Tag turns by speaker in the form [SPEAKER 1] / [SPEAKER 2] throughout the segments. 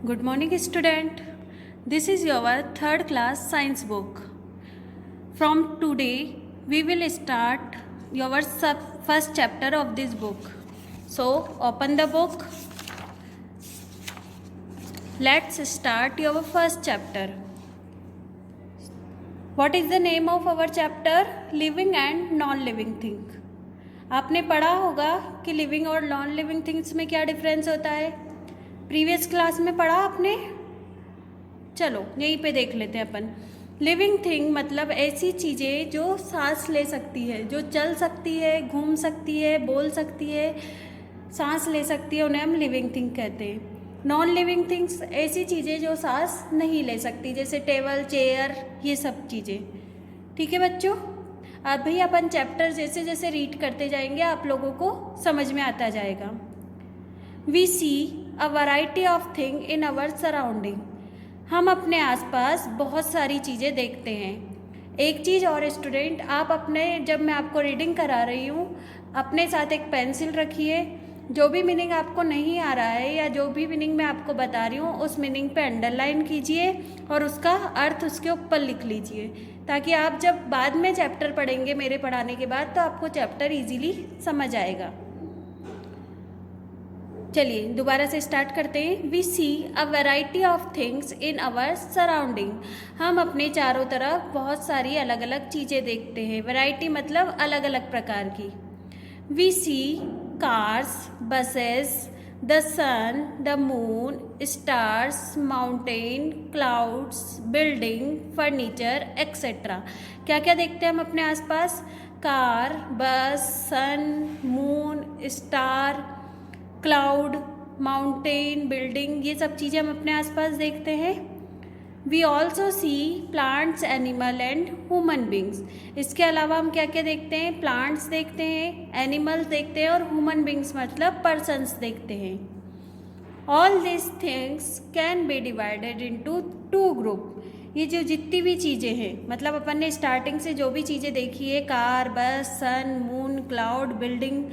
[SPEAKER 1] Good morning, student. This is your third class science book. From today, we will start your first chapter of this book. So, open the book. Let's start your first chapter. What is the name of our chapter? Living and non-living thing. आपने पढ़ा होगा कि living और non living things में क्या difference होता है. Previous class में पढ़ा आपने. चलो यहीं पे देख लेते हैं अपन. लिविंग थिंग मतलब ऐसी चीज़ें जो सांस ले सकती है, जो चल सकती है, घूम सकती है, बोल सकती है, सांस ले सकती है, उन्हें हम लिविंग थिंग कहते हैं. नॉन लिविंग थिंग्स ऐसी चीज़ें जो सांस नहीं ले सकती, जैसे टेबल, चेयर, ये सब चीज़ें. ठीक है बच्चों. अभी अपन चैप्टर जैसे जैसे रीड करते जाएंगे आप लोगों को समझ में आता जाएगा. We see a variety of thing in our surrounding. हम अपने आसपास बहुत सारी चीज़ें देखते हैं. एक चीज़ और स्टूडेंट, आप अपने, जब मैं आपको रीडिंग करा रही हूँ, अपने साथ एक पेंसिल रखिए. जो भी मीनिंग आपको नहीं आ रहा है या जो भी मीनिंग मैं आपको बता रही हूँ, उस मीनिंग पे अंडरलाइन कीजिए और उसका अर्थ उसके ऊपर लिख लीजिए, ताकि आप जब बाद में चैप्टर पढ़ेंगे मेरे पढ़ाने के बाद तो आपको चैप्टर इजीली समझ आएगा. चलिए दोबारा से स्टार्ट करते हैं. We see a variety of things in our surrounding. हम अपने चारों तरफ बहुत सारी अलग अलग चीज़ें देखते हैं. वैरायटी मतलब अलग अलग प्रकार की. We see cars, buses, the sun, the moon, stars, mountain, clouds, building, furniture etcetera. क्या क्या देखते हैं हम अपने आसपास? Car, bus, sun, moon, star, cloud, mountain, building, ये सब चीज़ें हम अपने आसपास देखते हैं. We also see plants, animal and human beings. इसके अलावा हम क्या क्या देखते हैं? प्लांट्स देखते हैं, एनिमल्स देखते हैं और ह्यूमन बींग्स मतलब पर्सन्स देखते हैं. All this things can be divided into two group. ये जो जितनी भी चीज़ें हैं, मतलब अपन ने स्टार्टिंग से जो भी चीज़ें देखी है, car, bus, sun, moon, cloud, building,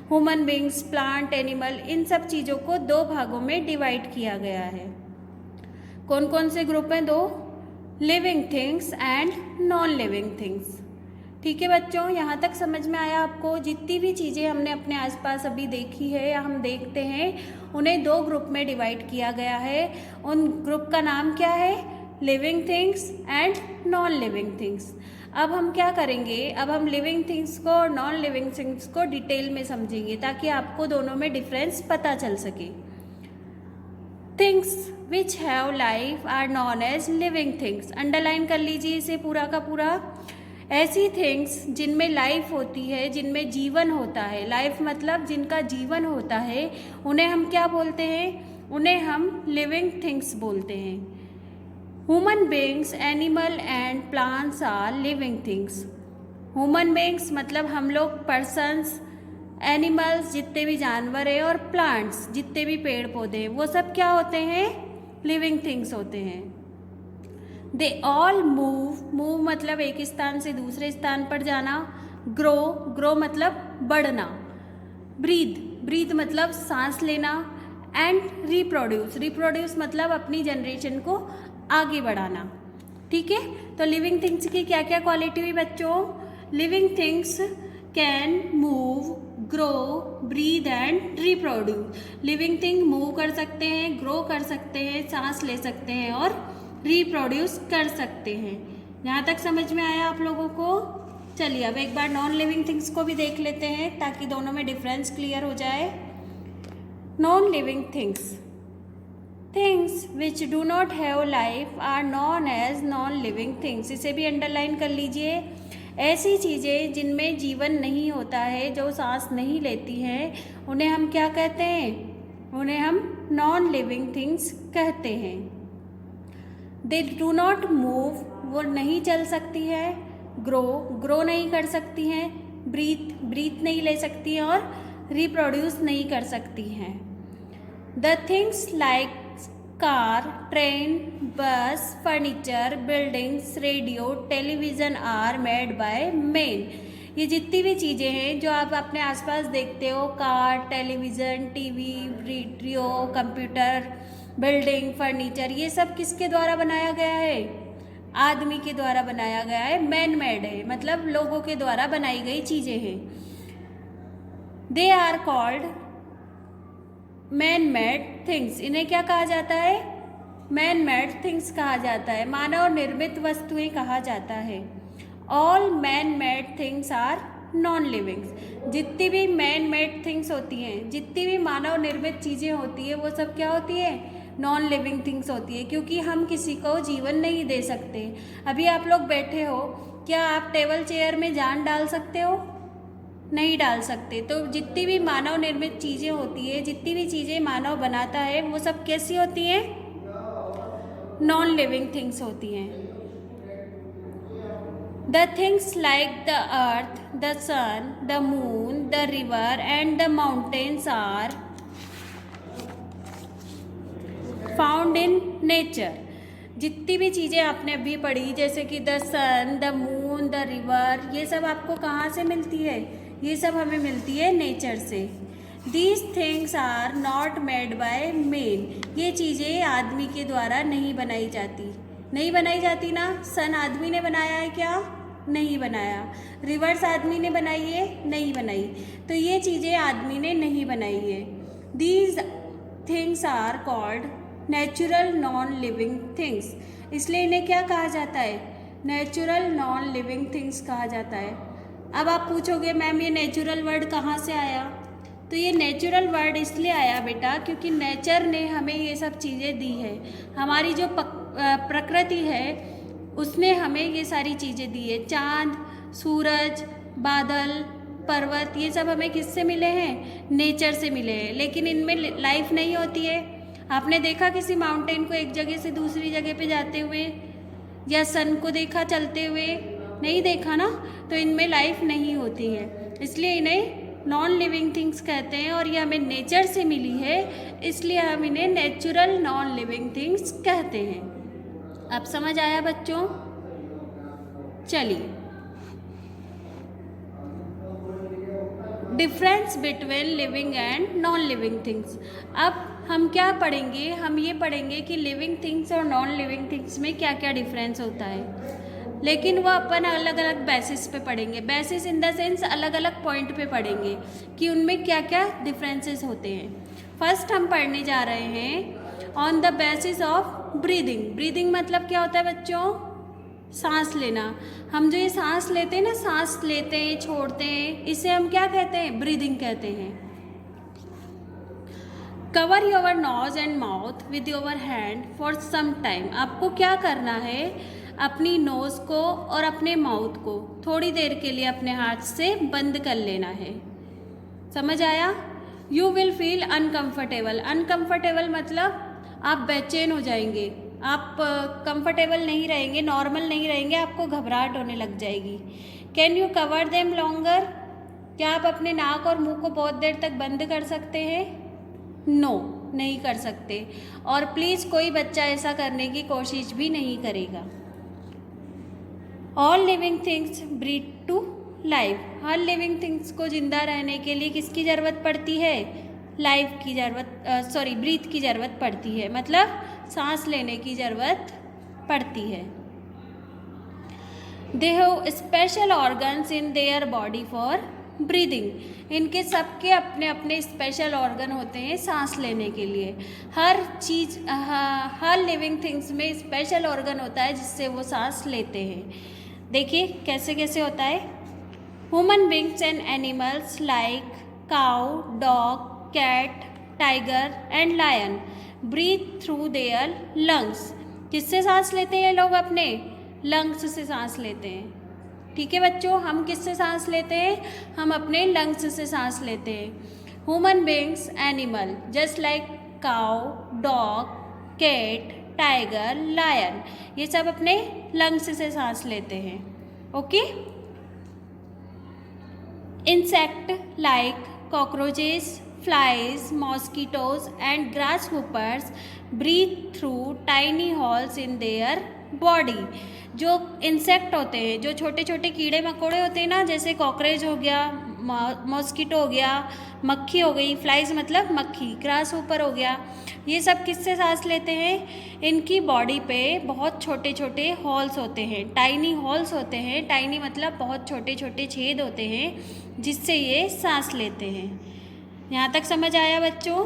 [SPEAKER 1] human beings, plant, animal, इन सब चीज़ों को दो भागों में डिवाइड किया गया है. कौन कौन से ग्रुप हैं? दो. Living things and non living things. ठीक है बच्चों, यहाँ तक समझ में आया आपको? जितनी भी चीज़ें हमने अपने आसपास अभी देखी है या हम देखते हैं, उन्हें दो ग्रुप में डिवाइड किया गया है. उन ग्रुप का नाम क्या है? Living things and non living things. अब हम क्या करेंगे? अब हम लिविंग थिंग्स को और नॉन लिविंग थिंग्स को डिटेल में समझेंगे, ताकि आपको दोनों में डिफरेंस पता चल सके. Things which have life are known as living things. Underline कर लीजिए इसे पूरा का पूरा. ऐसी थिंग्स जिनमें लाइफ होती है, जिनमें जीवन होता है, लाइफ मतलब जिनका जीवन होता है, उन्हें हम क्या बोलते हैं? उन्हें हम लिविंग थिंग्स बोलते हैं. Human beings, animal and plants are living things. Human beings मतलब हम लोग, पर्सन्स, एनिमल्स जितने भी जानवर हैं और प्लांट्स जितने भी पेड़ पौधे हैं, वो सब क्या होते हैं? लिविंग थिंग्स होते हैं. They all move. मूव मतलब एक स्थान से दूसरे स्थान पर जाना. ग्रो, ग्रो मतलब बढ़ना. ब्रीथ, ब्रीथ मतलब सांस लेना. एंड रिप्रोड्यूस, रिप्रोड्यूस मतलब अपनी जनरेशन को आगे बढ़ाना. ठीक है. तो लिविंग थिंग्स की क्या क्या क्वालिटी हुई बच्चों? Living things can move, grow, breathe and reproduce. Living thing move कर सकते हैं, ग्रो कर सकते हैं, सांस ले सकते हैं और रिप्रोड्यूस कर सकते हैं. यहाँ तक समझ में आया आप लोगों को? चलिए अब एक बार नॉन लिविंग थिंग्स को भी देख लेते हैं, ताकि दोनों में डिफरेंस क्लियर हो जाए. Non living things. Things which do not have life are known as non living things. इसे भी अंडरलाइन कर लीजिए. ऐसी चीज़ें जिनमें जीवन नहीं होता है, जो सांस नहीं लेती हैं, उन्हें हम क्या कहते हैं? उन्हें हम नॉन लिविंग थिंग्स कहते हैं. दे डू नॉट मूव, वो नहीं चल सकती है. ग्रो, ग्रो नहीं कर सकती हैं. ब्रीथ, ब्रीथ नहीं ले सकती हैं. और रिप्रोड्यूस नहीं कर सकती हैं. The things like car, train, bus, furniture, buildings, radio, television are made by man. ये जितनी भी चीज़ें हैं जो आप अपने आसपास देखते हो, car, television, TV, radio, computer, building, furniture, ये सब किसके द्वारा बनाया गया है? आदमी के द्वारा बनाया गया है, मैन मेड है, मतलब लोगों के द्वारा बनाई गई चीज़ें हैं। They are called man made things. इन्हें क्या कहा जाता है? मैन मेड थिंग्स कहा जाता है, मानव निर्मित वस्तुएं कहा जाता है। All man made things are non livings. जितनी भी मैन मेड थिंग्स होती हैं, जितनी भी मानव निर्मित चीज़ें होती है, वो सब क्या होती है? नॉन लिविंग थिंग्स होती है, क्योंकि हम किसी को जीवन नहीं दे सकते। अभी आप लोग बैठे हो, क्या आप टेबल चेयर में जान डाल सकते हो? नहीं डाल सकते। तो जितनी भी मानव निर्मित चीज़ें होती है, जितनी भी चीज़ें मानव बनाता है, वो सब कैसी होती हैं? नॉन लिविंग थिंग्स होती हैं। The things like the earth, the sun, the moon, the river and the mountains are found in nature. जितनी भी चीज़ें आपने अभी पढ़ी, जैसे कि the sun, the moon, the river, ये सब आपको कहाँ से मिलती है? ये सब हमें मिलती है नेचर से। These things are not made by man. ये चीज़ें आदमी के द्वारा नहीं बनाई जाती। नहीं बनाई जाती ना? सन आदमी ने बनाया है क्या? नहीं बनाया। रिवर्स आदमी ने बनाई है? नहीं बनाई। तो ये चीज़ें आदमी ने नहीं बनाई है। These things are called natural non living things. इसलिए इन्हें क्या कहा जाता है? नेचुरल नॉन लिविंग थिंग्स कहा जाता है। अब आप पूछोगे मैम ये नेचुरल वर्ड कहाँ से आया? तो ये नेचुरल वर्ड इसलिए आया बेटा, क्योंकि नेचर ने हमें ये सब चीज़ें दी है। हमारी जो प्रकृति है उसने हमें ये सारी चीज़ें दी है। चाँद, सूरज, बादल, पर्वत, ये सब हमें किससे मिले हैं? नेचर से मिले हैं। लेकिन इनमें लाइफ नहीं होती है। आपने देखा किसी माउंटेन को एक जगह से दूसरी जगह पे जाते हुए, या सन को देखा चलते हुए? नहीं देखा ना। तो इनमें लाइफ नहीं होती है, इसलिए इन्हें नॉन लिविंग थिंग्स कहते हैं। और ये हमें नेचर से मिली है, इसलिए हम इन्हें नेचुरल नॉन लिविंग थिंग्स कहते हैं। अब समझ आया बच्चों? चलिए, difference between living and non living things. अब हम क्या पढ़ेंगे? हम ये पढ़ेंगे कि लिविंग थिंग्स और नॉन लिविंग थिंग्स में क्या क्या डिफरेंस होता है, लेकिन वो अपन अलग अलग बेसिस पे पढ़ेंगे। बेसिस इन द सेंस अलग अलग पॉइंट पे पढ़ेंगे कि उनमें क्या क्या डिफरेंसेस होते हैं। फर्स्ट हम पढ़ने जा रहे हैं on the basis of breathing. Breathing मतलब क्या होता है बच्चों? सांस लेना। हम जो ये सांस लेते हैं ना, सांस लेते हैं छोड़ते हैं, इसे हम क्या कहते हैं? ब्रीदिंग कहते हैं। Cover your nose and mouth with your hand for some time. आपको क्या करना है? अपनी नोज़ को और अपने माउथ को थोड़ी देर के लिए अपने हाथ से बंद कर लेना है। समझ आया? You will feel uncomfortable. Uncomfortable मतलब आप बेचैन हो जाएंगे, आप कंफर्टेबल नहीं रहेंगे, नॉर्मल नहीं रहेंगे, आपको घबराहट होने लग जाएगी। Can you cover them longer. क्या आप अपने नाक और मुंह को बहुत देर तक बंद कर सकते हैं? नो, नहीं कर सकते। और प्लीज़ कोई बच्चा ऐसा करने की कोशिश भी नहीं करेगा। All living things breathe to life. हर लिविंग थिंग्स को जिंदा रहने के लिए किसकी ज़रूरत पड़ती है? लाइफ की ज़रूरत, ब्रीथ की ज़रूरत पड़ती है, मतलब सांस लेने की ज़रूरत पड़ती है। They have special organs in their body for breathing. इनके सबके अपने अपने स्पेशल ऑर्गन होते हैं सांस लेने के लिए। हर लिविंग थिंग्स में स्पेशल ऑर्गन होता है जिससे वो सांस लेते हैं। देखिए कैसे कैसे होता है। Human beings and animals like cow, dog, cat, tiger and lion breathe through their lungs. किससे सांस लेते हैं लोग? अपने लंग्स से सांस लेते हैं। ठीक है बच्चों, हम किससे सांस लेते हैं? हम अपने लंग्स से सांस लेते हैं। Human beings, animal just like cow, dog, cat, tiger, lion, ये सब अपने लंग्स से सांस लेते हैं। Okay. Insect like cockroaches, flies, mosquitoes and grasshoppers breathe through tiny holes in their body. जो इंसेक्ट होते हैं, जो छोटे छोटे कीड़े मकोड़े होते हैं ना, जैसे कॉकरोच हो गया, मॉस्किटो हो गया, मक्खी हो गई, फ्लाइज मतलब मक्खी, ग्रास ऊपर हो गया, ये सब किससे सांस लेते हैं? इनकी बॉडी पे बहुत छोटे छोटे हॉल्स होते हैं, टाइनी हॉल्स होते हैं, टाइनी मतलब बहुत छोटे छोटे छेद होते हैं जिससे ये सांस लेते हैं। यहाँ तक समझ आया बच्चों?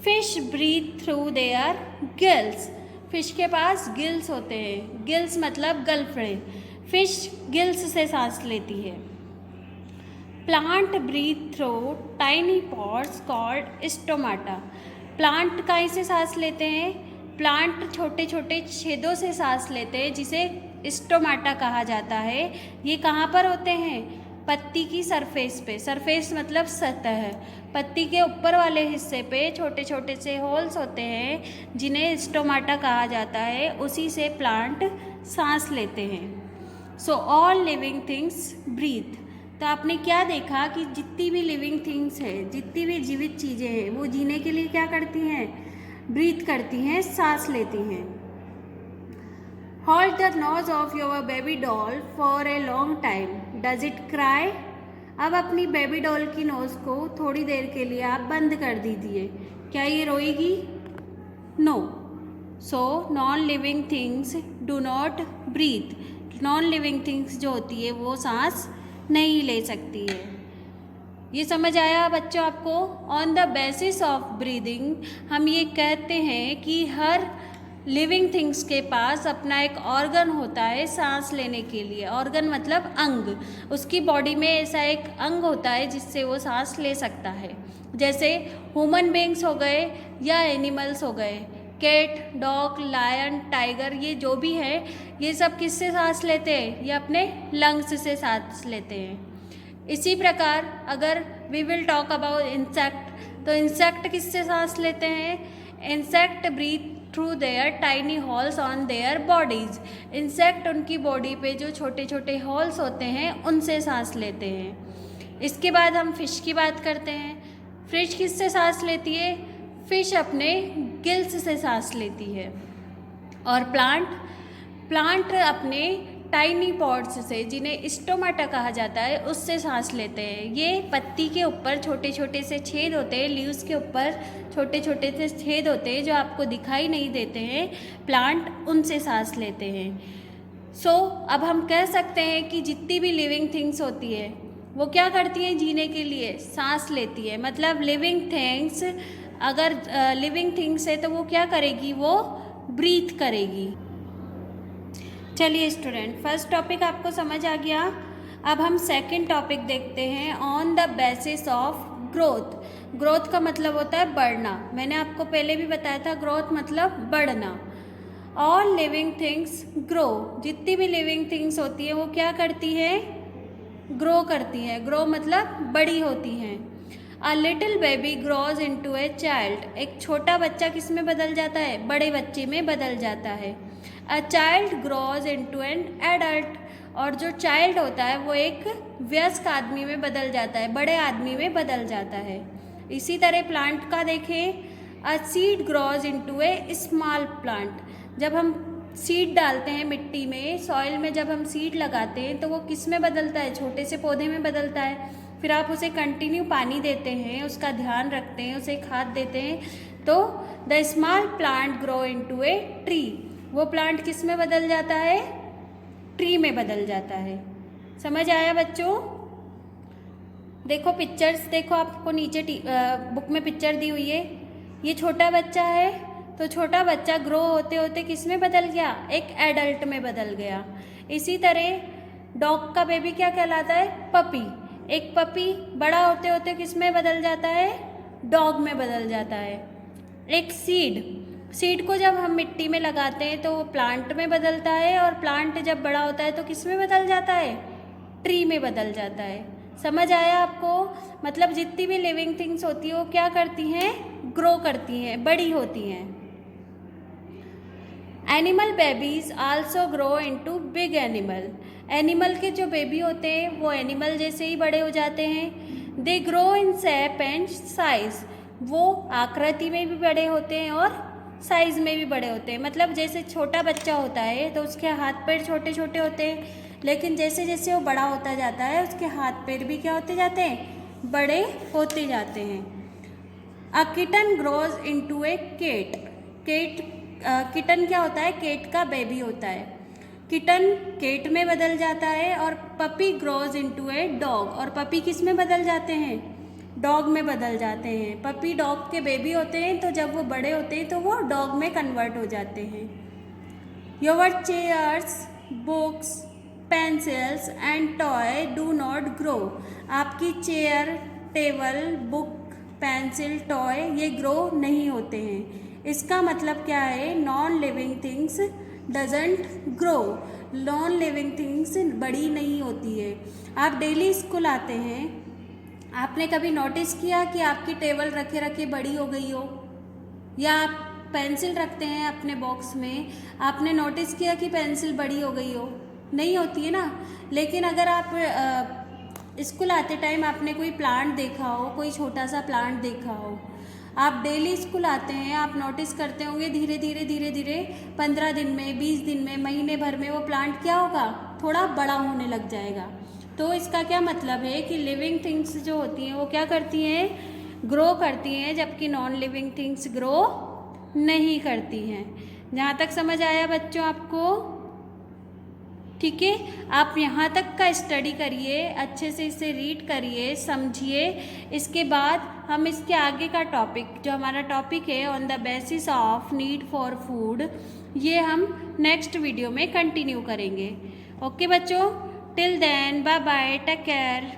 [SPEAKER 1] Fish breathe through their gills, fish के पास गिल्स होते हैं, गिल्स मतलब गलफड़े, फिश गिल्स से सांस लेती है। Plant breathe through tiny pods called stomata, plant काहे से सांस लेते हैं? प्लांट छोटे छोटे छेदों से सांस लेते हैं जिसे स्टोमाटा कहा जाता है। ये कहाँ पर होते हैं? पत्ती की सरफेस पे, सरफेस मतलब सतह, पत्ती के ऊपर वाले हिस्से पे छोटे छोटे से होल्स होते हैं जिन्हें स्टोमाटा कहा जाता है, उसी से प्लांट सांस लेते हैं। So all living things breathe, तो आपने क्या देखा कि जितनी भी लिविंग थिंग्स है, जितनी भी जीवित चीज़ें हैं, वो जीने के लिए क्या करती हैं? ब्रीथ करती हैं, सांस लेती हैं। Hold the nose of your baby doll for a long time, does it cry? अब अपनी बेबी डॉल की नोज को थोड़ी देर के लिए आप बंद कर दीजिए, क्या ये रोएगी? No. So non living things do not breathe, non living things जो होती है वो सांस नहीं ले सकती है। ये समझ आया बच्चों आपको? On the basis of breathing हम ये कहते हैं कि हर लिविंग थिंग्स के पास अपना एक ऑर्गन होता है सांस लेने के लिए, ऑर्गन मतलब अंग, उसकी बॉडी में ऐसा एक अंग होता है जिससे वो सांस ले सकता है। जैसे ह्यूमन बींग्स हो गए या एनिमल्स हो गए, कैट, डॉग, लायन, टाइगर, ये जो भी है ये सब किससे सांस लेते हैं? ये अपने लंग्स से सांस लेते हैं। इसी प्रकार अगर we will talk about insect, तो इंसेक्ट किससे सांस लेते हैं? Insect breathe through their tiny holes on their bodies, insect उनकी बॉडी पे जो छोटे छोटे हॉल्स होते हैं उनसे सांस लेते हैं। इसके बाद हम फिश की बात करते हैं। फिश किससे सांस लेती है? फिश अपने गिल्स से सांस लेती है। और प्लांट अपने टाइनी पॉड्स से, जिन्हें स्टोमाटा कहा जाता है, उससे सांस लेते हैं। ये पत्ती के ऊपर छोटे छोटे से छेद होते हैं, लीव्स के ऊपर छोटे छोटे से छेद होते हैं जो आपको दिखाई नहीं देते हैं, प्लांट उनसे सांस लेते हैं। सो अब हम कह सकते हैं कि जितनी भी लिविंग थिंग्स होती है वो क्या करती हैं? जीने के लिए सांस लेती है। मतलब लिविंग थिंग्स, अगर लिविंग थिंग्स है तो वो क्या करेगी? वो ब्रीथ करेगी। चलिए स्टूडेंट, फर्स्ट टॉपिक आपको समझ आ गया। अब हम सेकंड टॉपिक देखते हैं, on the basis of growth. Growth का मतलब होता है बढ़ना, मैंने आपको पहले भी बताया था, ग्रोथ मतलब बढ़ना। ऑल लिविंग थिंग्स ग्रो, जितनी भी लिविंग थिंग्स होती है वो क्या करती हैं? ग्रो करती हैं। ग्रो मतलब बड़ी होती हैं। A little baby grows into a child, एक छोटा बच्चा किस में बदल जाता है? बड़े बच्चे में बदल जाता है। A child grows into an adult, और जो चाइल्ड होता है वो एक वयस्क आदमी में बदल जाता है, बड़े आदमी में बदल जाता है। इसी तरह प्लांट का देखें, a seed grows into A small plant, जब हम सीड डालते हैं मिट्टी में, सॉइल में जब हम सीड लगाते हैं तो वो किस में बदलता है? छोटे से पौधे में बदलता है। फिर आप उसे कंटिन्यू पानी देते हैं, उसका ध्यान रखते हैं, उसे खाद देते हैं, तो the small plant grow into a tree, वो प्लांट किस में बदल जाता है? ट्री में बदल जाता है। समझ आया बच्चों? देखो पिक्चर्स, देखो आपको नीचे बुक में पिक्चर दी हुई है। ये छोटा बच्चा है, तो छोटा बच्चा ग्रो होते होते किस में बदल गया? एक एडल्ट में बदल गया। इसी तरह डॉग का बेबी क्या कहलाता है? पपी। एक पपी बड़ा होते होते किस में बदल जाता है? डॉग में बदल जाता है। एक सीड को जब हम मिट्टी में लगाते हैं तो वो प्लांट में बदलता है, और प्लांट जब बड़ा होता है तो किस में बदल जाता है? ट्री में बदल जाता है। समझ आया आपको? मतलब जितनी भी लिविंग थिंग्स होती है वो क्या करती हैं? ग्रो करती हैं, बड़ी होती हैं। Animal babies also grow into big animal, animal के जो बेबी होते हैं वो एनिमल जैसे ही बड़े हो जाते हैं। They grow in shape and size, वो आकृति में भी बड़े होते हैं और साइज में भी बड़े होते हैं। मतलब जैसे छोटा बच्चा होता है तो उसके हाथ पैर छोटे छोटे होते हैं, लेकिन जैसे जैसे वो बड़ा होता जाता है उसके हाथ पैर भी क्या होते जाते हैं, बड़े होते जाते हैं। A kitten grows into a cat. Kitten क्या होता है, केट का बेबी होता है। किटन केट में बदल जाता है और puppy grows into a dog, और पपी किस में बदल जाते हैं, डॉग में बदल जाते हैं। पपी डॉग के बेबी होते हैं, तो जब वो बड़े होते हैं तो वो डॉग में कन्वर्ट हो जाते हैं। Your chairs, books, pencils and toy do not grow. आपकी chair, table, book, pencil, toy ये ग्रो नहीं होते हैं। इसका मतलब क्या है, non living things doesn't grow. Non living things बड़ी नहीं होती है। आप डेली स्कूल आते हैं, आपने कभी नोटिस किया कि आपकी टेबल रखे रखे बड़ी हो गई हो, या आप पेंसिल रखते हैं अपने बॉक्स में, आपने नोटिस किया कि पेंसिल बड़ी हो गई हो, नहीं होती है ना। लेकिन अगर आप स्कूल आते टाइम आपने कोई प्लांट देखा हो, कोई छोटा सा प्लांट देखा हो, आप डेली स्कूल आते हैं, आप नोटिस करते होंगे धीरे धीरे 15 दिन में, 20 दिन में, महीने भर में वो प्लांट क्या होगा, थोड़ा बड़ा होने लग जाएगा। तो इसका क्या मतलब है कि लिविंग थिंग्स जो होती हैं वो क्या करती हैं, ग्रो करती हैं, जबकि नॉन लिविंग थिंग्स ग्रो नहीं करती हैं। जहाँ तक समझ आया बच्चों आपको? ठीक है, आप यहाँ तक का स्टडी करिए, अच्छे से इसे रीड करिए, समझिए। इसके बाद हम इसके आगे का टॉपिक, जो हमारा टॉपिक है on the basis of need for food, ये हम नेक्स्ट वीडियो में कंटिन्यू करेंगे। ओके बच्चों, till then bye bye, take care.